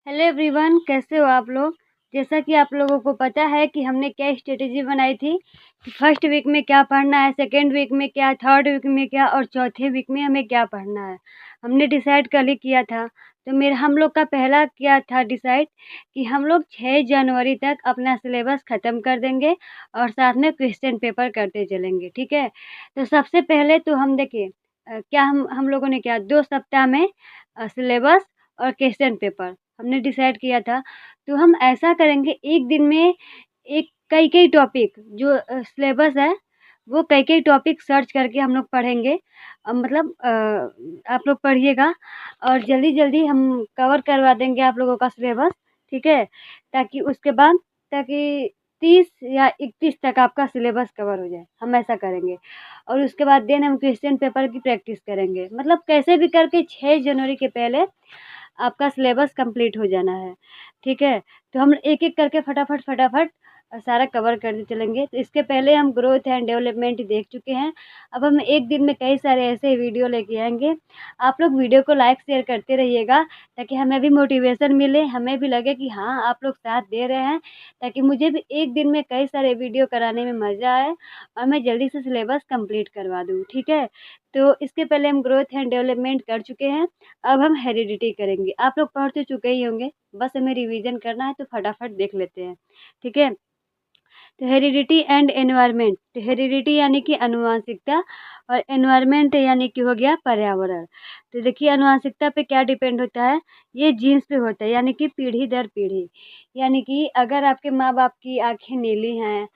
Hello everyone, कैसे हो आप लोग। जैसा कि आप लोगों को पता है कि हमने क्या स्ट्रेटेजी बनाई थी कि फर्स्ट वीक में क्या पढ़ना है, सेकेंड वीक में क्या, थर्ड वीक में क्या और चौथे वीक में हमें क्या पढ़ना है। हमने डिसाइड कल ही किया था। तो मेरा हम लोग का पहला क्या था डिसाइड कि हम लोग 6 जनवरी तक अपना सिलेबस ख़त्म कर देंगे और साथ में क्वेश्चन पेपर करते चलेंगे, ठीक है। तो सबसे पहले तो हम देखिए क्या हम लोगों ने क्या 2 सप्ताह में सिलेबस और क्वेश्चन पेपर हमने डिसाइड किया था। तो हम ऐसा करेंगे, एक दिन में एक कई-कई टॉपिक जो सिलेबस है, वो कई-कई टॉपिक सर्च करके हम लोग पढ़ेंगे। मतलब आप लोग पढ़िएगा और जल्दी-जल्दी हम कवर करवा देंगे आप लोगों का सिलेबस, ठीक है? ताकि 30 या 31 तक आपका सिलेबस कवर हो जाए, हम ऐसा करेंगे। और उसके बाद देन हम क्वेश्चन पेपर की प्रैक्टिस करेंगे। मतलब कैसे भी करके 6 जनवरी के पहले आपका सिलेबस कंप्लीट हो जाना है, ठीक है? तो हम एक-एक करके फटाफट सारा कवर करते चलेंगे। तो इसके पहले हम ग्रोथ एंड डेवलपमेंट देख चुके हैं। अब हम एक दिन में कई सारे ऐसे वीडियो लेके आएँगे। आप लोग वीडियो को लाइक शेयर करते रहिएगा ताकि हमें भी मोटिवेशन मिले, हमें भी लगे कि हाँ, आप लोग साथ दे रहे हैं, ताकि मुझे भी एक दिन में कई सारे वीडियो कराने में मज़ा आए और मैं जल्दी से सिलेबस कंप्लीट करवा दूँ, ठीक है? तो इसके पहले हम ग्रोथ एंड डेवलपमेंट कर चुके हैं। अब हम हेरिडिटी करेंगे। आप लोग पढ़ तो चुके ही होंगे, बस हमें रिवीजन करना है, तो फटाफट देख लेते हैं, ठीक है? तो हेरिडिटी एंड एनवायरनमेंट। तो हेरिडिटी यानी कि आनुवंशिकता और एनवायरनमेंट यानी कि हो गया पर्यावरण। तो देखिए आनुवंशिकता पे क्या डिपेंड होता है, ये जीन्स पे होता है, यानी कि पीढ़ी दर पीढ़ी। यानी कि अगर आपके माँ-बाप की आँखें नीली हैं,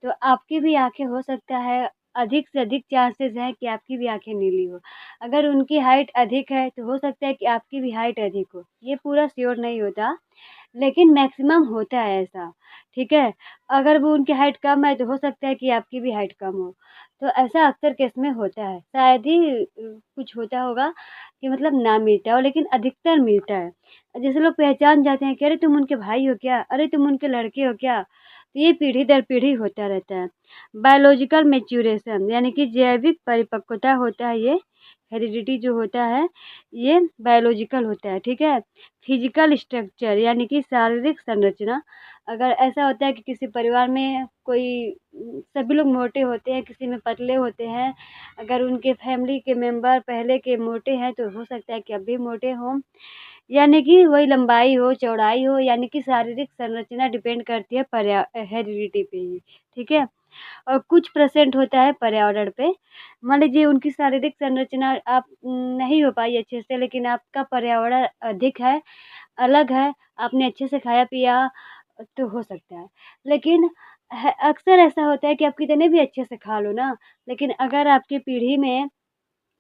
तो आपकी भी आँखें हो सकता है अधिक से अधिक चांसेस हैं कि आपकी भी आँखें नीली हो। अगर उनकी हाइट अधिक है, तो हो सकता है कि आपकी भी हाइट अधिक हो। ये पूरा श्योर नहीं होता, लेकिन मैक्सिमम होता है ऐसा, ठीक है? अगर वो उनकी हाइट कम है, तो हो सकता है कि आपकी भी हाइट कम हो। तो ऐसा अक्सर केस में होता है। शायद ही कुछ होता होगा कि मतलब ना मिलता हो, लेकिन अधिकतर मिलता है। जैसे लोग पहचान जाते हैं कि अरे तुम उनके भाई हो क्या? अरे तुम उनके लड़के हो क्या? तो ये पीढ़ी दर पीढ़ी होता रहता है। बायोलॉजिकल मैच्योरेशन यानी कि जैविक परिपक्वता होता है ये। हेरिडिटी जो होता है, ये बायोलॉजिकल होता है, ठीक है? फिजिकल स्ट्रक्चर यानी कि शारीरिक संरचना। अगर ऐसा होता है कि किसी परिवार में कोई सभी लोग मोटे होते हैं, किसी में पतले होते हैं, अगर उनके फैमिली के मेंबर पहले के मोटे हैं, तो हो सकता है कि अब भी मोटे हों। यानी कि वही लंबाई हो, चौड़ाई हो, यानी कि शारीरिक संरचना डिपेंड करती है हेरिडिटी पे ही, ठीक है? और कुछ परसेंट होता है पर्यावरण पे। मान लीजिए उनकी शारीरिक संरचना आप नहीं हो पाई अच्छे से, लेकिन आपका पर्यावरण अधिक है, अलग है, आपने अच्छे से खाया-पिया, तो हो सकता है। लेकिन अक्सर ऐसा होता है कि आप कितने भी अच्छे से खा लो ना, लेकिन अगर आपकी पीढ़ी में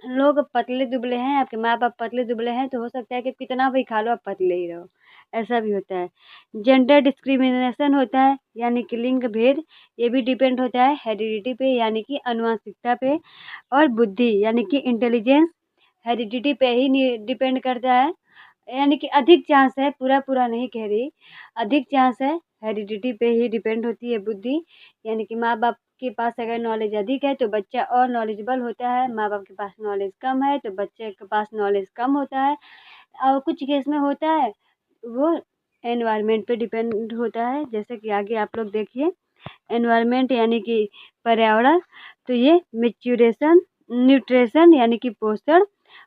लोग पतले-दुबले हैं, आपके माँ-बाप पतले-दुबले हैं, तो हो सकता है कि कितना भी खा लो, आप पतले ही रहो, ऐसा भी होता है। जेंडर डिस्क्रिमिनेशन होता है, यानी कि लिंग भेद, ये भी डिपेंड होता है हेरिडिटी पे, यानी कि आनुवंशिकता पे। और बुद्धि यानी कि इंटेलिजेंस हेरिडिटी पे ही डिपेंड करता है। यानी कि अधिक चांस है, पूरा-पूरा नहीं कह रही, अधिक चांस है हेरिडिटी पे ही डिपेंड होती है बुद्धि। यानी कि माँ-बाप के पास अगर नॉलेज अधिक है, तो बच्चा और नॉलेजेबल होता है, माँ-बाप के पास नॉलेज कम है, तो बच्चे के पास नॉलेज कम होता है। और कुछ केस में होता है, वो एनवायरनमेंट पे डिपेंड होता है, जैसे कि आगे आप लोग देखिए। एनवायरनमेंट यानी कि पर्यावरण, तो ये मैच्योरेशन, न्यूट्रिशन यानी कि पोषण,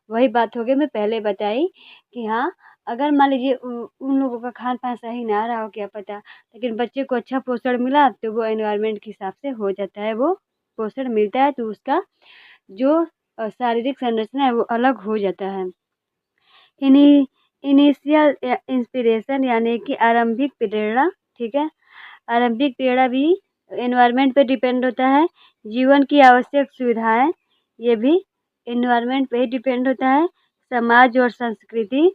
वही बात हो गई मैं पहले बताई कि हाँ, अगर मान लीजिए उन लोगों का खान-पान सही ना रहा हो क्या पता, लेकिन बच्चे को अच्छा पोषण मिला, तो वो एनवायरनमेंट के हिसाब से हो जाता है, वो पोषण मिलता है, तो उसका जो शारीरिक संरचना है वो अलग हो जाता है। इनी इनिशियल इंस्पिरेशन यानी कि आरंभिक प्रेरणा, ठीक है? आरंभिक प्रेरणा भी एनवायरनमेंट पे डिपेंड होता है। जीवन की आवश्यक सुविधाएँ, ये भी एनवायरनमेंट पे ही डिपेंड होता है। समाज और संस्कृति,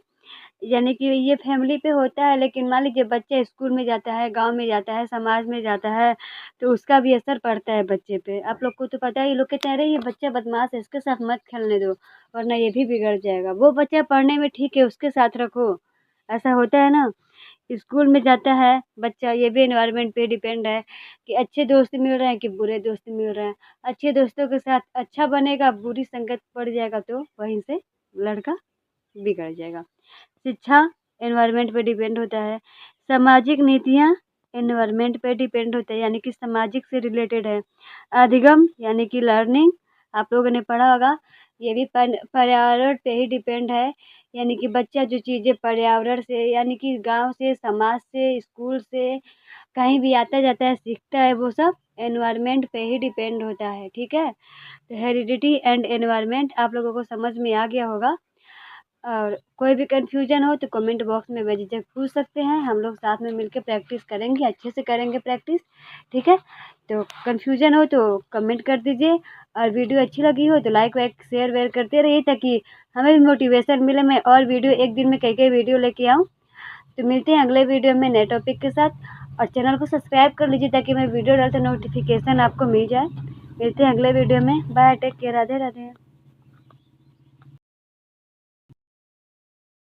यानी कि ये फैमिली पे होता है, लेकिन मान लीजिए बच्चा स्कूल में जाता है, गाँव में जाता है, समाज में जाता है, तो उसका भी असर पड़ता है बच्चे पे। आप लोग को तो पता ही, लोग कहते हैं, "अरे! ये बच्चा बदमाश है, इसके साथ मत खेलने दो, वरना ये भी बिगड़ जाएगा।" वो बच्चा पढ़ने में ठीक है, उसके साथ रखो, ऐसा होता है ना? स्कूल में जाता है बच्चा, ये भी एनवायरनमेंट पे डिपेंड है कि अच्छे दोस्त मिल रहे हैं कि बुरे दोस्त मिल रहे हैं। अच्छे दोस्तों के साथ अच्छा बनेगा, बुरी संगत पड़ जाएगा तो वहीं से लड़का बिगड़ जाएगा। शिक्षा एनवायरनमेंट पे डिपेंड होता है। सामाजिक नीतियाँ एनवायरनमेंट पे डिपेंड होता है, यानी कि सामाजिक से रिलेटेड है। अधिगम यानी कि लर्निंग, आप लोगों ने पढ़ा होगा, ये भी पर्यावरण पे ही डिपेंड है। यानी कि बच्चा जो चीज़ें पर्यावरण से, यानी कि गाँव से, समाज से, स्कूल से, कहीं भी आता जाता है, सीखता है, वो सब एनवायरनमेंट पे ही डिपेंड होता है, ठीक है? तो हेरिडिटी एंड एनवायरनमेंट आप लोगों को समझ में आ गया होगा। और कोई भी कन्फ्यूजन हो तो कमेंट बॉक्स में बेझिझक पूछ सकते हैं। हम लोग साथ में मिलकर प्रैक्टिस करेंगे, अच्छे से करेंगे प्रैक्टिस, ठीक है? तो कन्फ्यूजन हो तो कमेंट कर दीजिए, और वीडियो अच्छी लगी हो तो लाइक वाइक शेयर वेयर करते रहिए, ताकि हमें भी मोटिवेशन मिले। मैं और वीडियो एक दिन में कई वीडियो लेके आऊँ। तो मिलते हैं अगले वीडियो में नए टॉपिक के साथ, और चैनल को सब्सक्राइब कर लीजिए ताकि मैं वीडियो डालते नोटिफिकेशन आपको मिल जाए। मिलते हैं अगले वीडियो में। Bye, take care, Radhe Radhe.